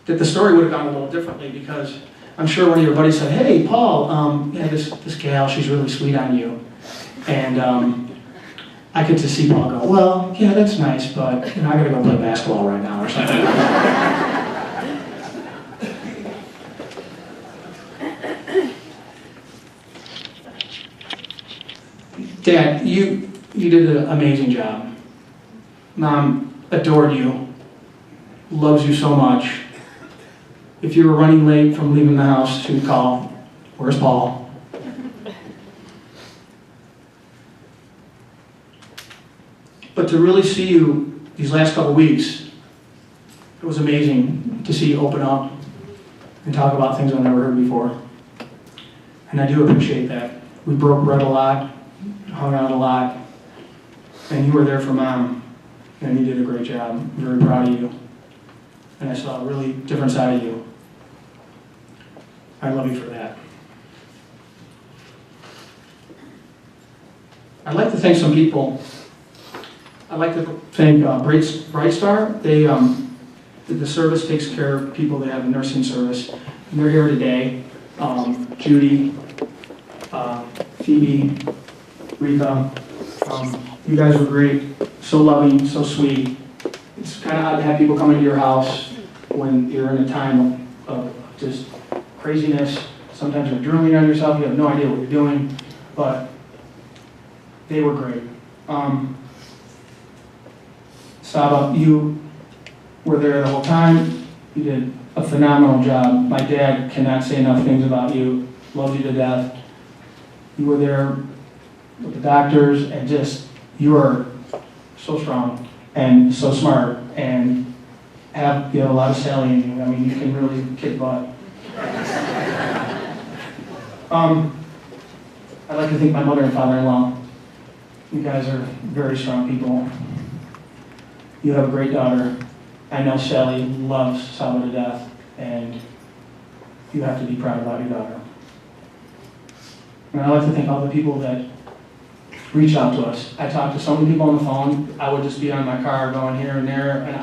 that the story would have gone a little differently, because I'm sure one of your buddies said, hey, Paul, yeah, this gal, she's really sweet on you. And I get to see Paul go, well, yeah, that's nice, but I gotta go play basketball right now or something. Dad, you did an amazing job. Mom adored you, loves you so much. If you were running late from leaving the house, she would call, where's Paul? But to really see you these last couple weeks, it was amazing to see you open up and talk about things I've never heard before. And I do appreciate that. We broke bread a lot, hung out a lot, and you were there for Mom, and you did a great job. I'm very proud of you. And I saw a really different side of you. I love you for that. I'd like to thank some people. I'd like to thank Bright Star. They, the service takes care of people that have a nursing service, and they're here today. Judy, Phoebe, Rita, you guys were great, so loving, so sweet. It's kind of odd to have people come into your house when you're in a time of just craziness. Sometimes you're drooling on yourself, you have no idea what you're doing, but they were great. Saba, you were there the whole time. You did a phenomenal job. My dad cannot say enough things about you. Loves you to death. You were there with the doctors, and just, you are so strong and so smart, and you have a lot of Sally in you. I mean, you can really kick butt. I'd like to thank my mother and father-in-law. You guys are very strong people. You have a great daughter. I know Sally loves Saba to death, and you have to be proud about your daughter. And I'd like to thank all the people that reach out to us. I talked to so many people on the phone. I would just be on my car going here and there, and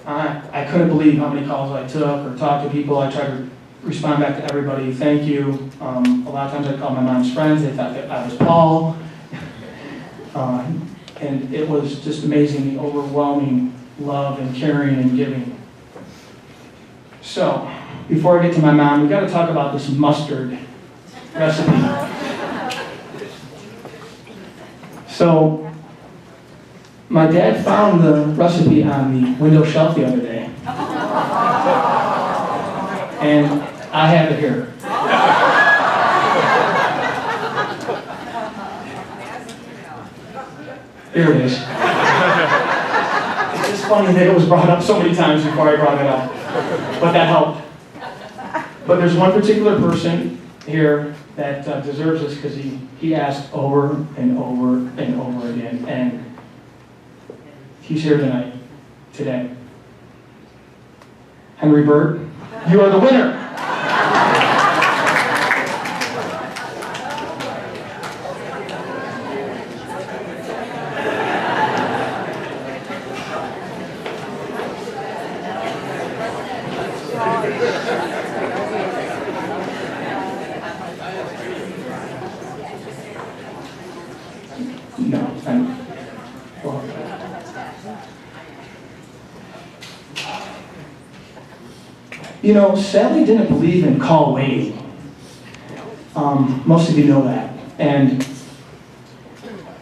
I couldn't believe how many calls I took or talked to people. I tried to respond back to everybody. Thank you. A lot of times I called my mom's friends. They thought that I was Paul. And it was just amazing, the overwhelming love and caring and giving. So, before I get to my mom, we've got to talk about this mustard recipe. So, my dad found the recipe on the window shelf the other day. And I have it here. Here it is. It's just funny that it was brought up so many times before I brought it up. But that helped. But there's one particular person here that deserves this, because he asked over and over and over again. And he's here tonight, today. Henry Bird, you are the winner. You know, Sally didn't believe in call waiting. Most of you know that. And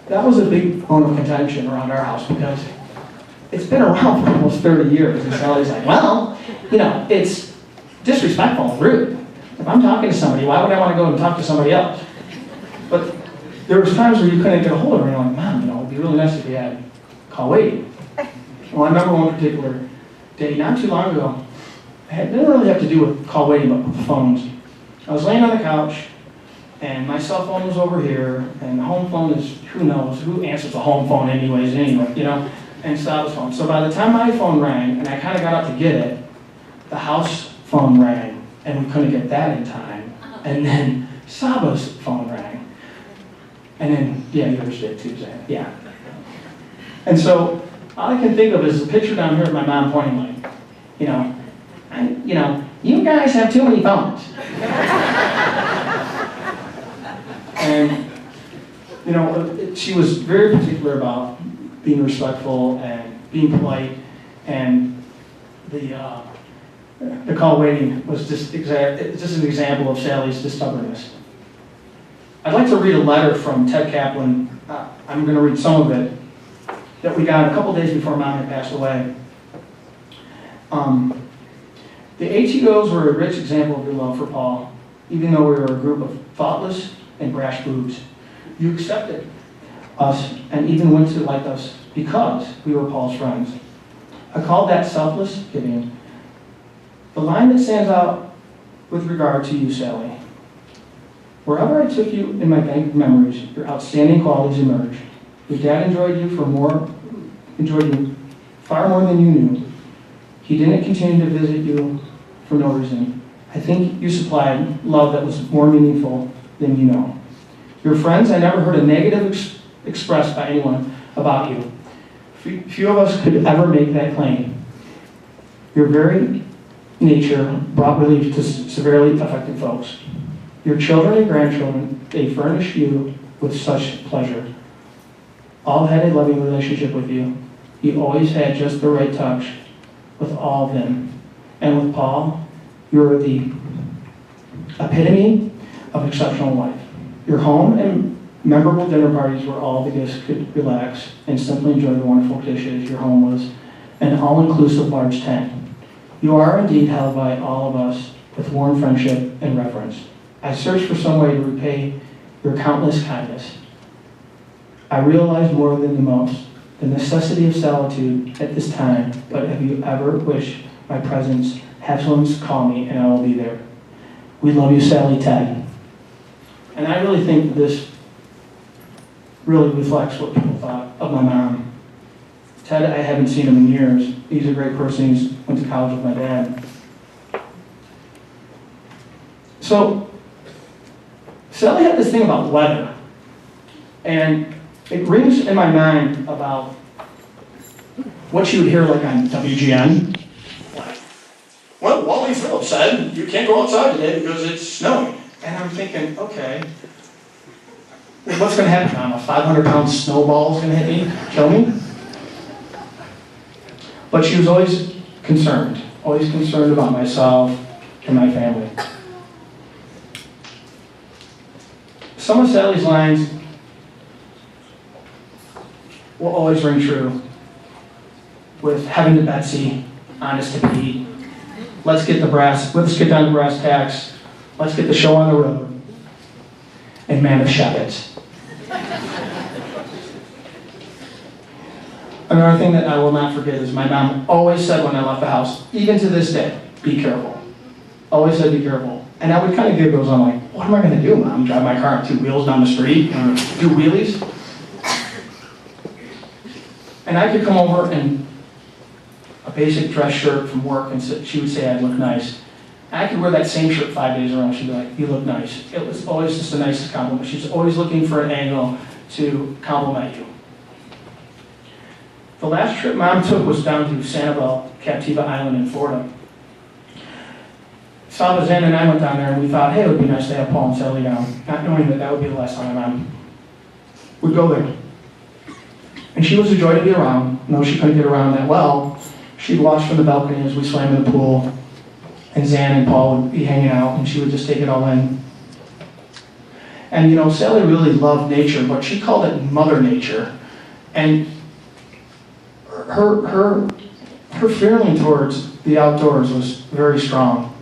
that was a big bone of contention around our house, because it's been around for almost 30 years. And Sally's like, well, it's disrespectful and rude. If I'm talking to somebody, why would I want to go and talk to somebody else? But there was times where you couldn't get a hold of her, and you're like, Mom, it'd be really nice if you had call waiting. Well, I remember one particular day, not too long ago, it didn't really have to do with call waiting, but with phones. I was laying on the couch, and my cell phone was over here, and the home phone is, who knows, who answers the home phone anyways, and Saba's phone. So by the time my phone rang, and I kind of got up to get it, the house phone rang, and we couldn't get that in time. And then Saba's phone rang. And then, yeah, yours did too, Zach. Yeah. And so all I can think of is the picture down here of my mom pointing like, You guys have too many phones. And, she was very particular about being respectful and being polite, and the call waiting was just an example of Sally's stubbornness. I'd like to read a letter from Ted Kaplan. I'm going to read some of it that we got a couple days before Mom had passed away. The ATOs were a rich example of your love for Paul, even though we were a group of thoughtless and brash boobs. You accepted us and even went to like us because we were Paul's friends. I call that selfless giving. The line that stands out with regard to you, Sally. Wherever I took you in my bank of memories, your outstanding qualities emerge. Your dad enjoyed you far more than you knew. He didn't continue to visit you for no reason. I think you supplied love that was more meaningful than you know. Your friends, I never heard a negative expressed by anyone about you. Few of us could ever make that claim. Your very nature brought relief to severely affected folks. Your children and grandchildren, they furnished you with such pleasure. All had a loving relationship with you. You always had just the right touch with all of them. And with Paul, you were the epitome of exceptional life. Your home and memorable dinner parties where all the guests could relax and simply enjoy the wonderful dishes your home was an all-inclusive large tent. You are indeed held by all of us with warm friendship and reverence. I searched for some way to repay your countless kindness. I realized more than most the necessity of solitude at this time, but if you ever wish my presence, have someone call me and I will be there. We love you, Sally, Ted. And I really think this really reflects what people thought of my mom. Ted, I haven't seen him in years. He's a great person. He went to college with my dad. So, Sally had this thing about weather. And it rings in my mind about what she would hear like on WGN. Like, well, Wally Phillips said you can't go outside today because it's snowing. And I'm thinking, okay, what's going to happen, Mom? A 500-pound snowball is going to hit me, kill me? But she was always concerned about myself and my family. Some of Sally's lines will always ring true. With heaven to Betsy, honest to Pete, let's get down to brass tacks, let's get the show on the road, and man of Shepherds. Another thing that I will not forget is my mom always said when I left the house, even to this day, be careful. Always said be careful. And I would kind of giggle, I'm like, what am I going to do, Mom? Drive my car on two wheels down the street? Do wheelies? And I could come over in a basic dress shirt from work and she would say I'd look nice. And I could wear that same shirt 5 days around. She'd be like, you look nice. It was always just the nicest compliment. She's always looking for an angle to compliment you. The last trip Mom took was down to Sanibel, Captiva Island in Florida. Salva, Zan, and I went down there and we thought, hey, it would be nice to have Paul and Sally down, not knowing that that would be the last time my mom would go there. And she was a joy to be around. No, she couldn't get around that well. She'd watch from the balcony as we swam in the pool, and Zan and Paul would be hanging out, and she would just take it all in. And Sally really loved nature, but she called it Mother Nature. And her feeling towards the outdoors was very strong.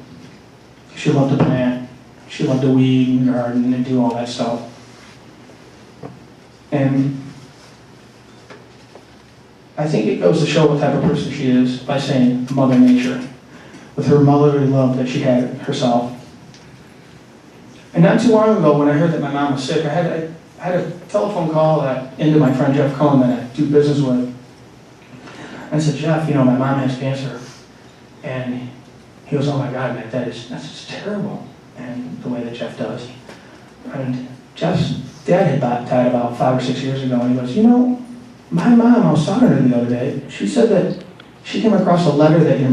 She loved to plant. She loved to weed and garden and do all that stuff. And I think it goes to show what type of person she is by saying Mother Nature, with her motherly love that she had herself. And not too long ago, when I heard that my mom was sick, I had a telephone call into my friend Jeff Cohen that I do business with. I said, Jeff, my mom has cancer. And he goes, oh my God, man, that's just terrible. And the way that Jeff does. And Jeff's dad had died about 5 or 6 years ago, and he goes, my mom, I was talking to her the other day, she said that she came across a letter that your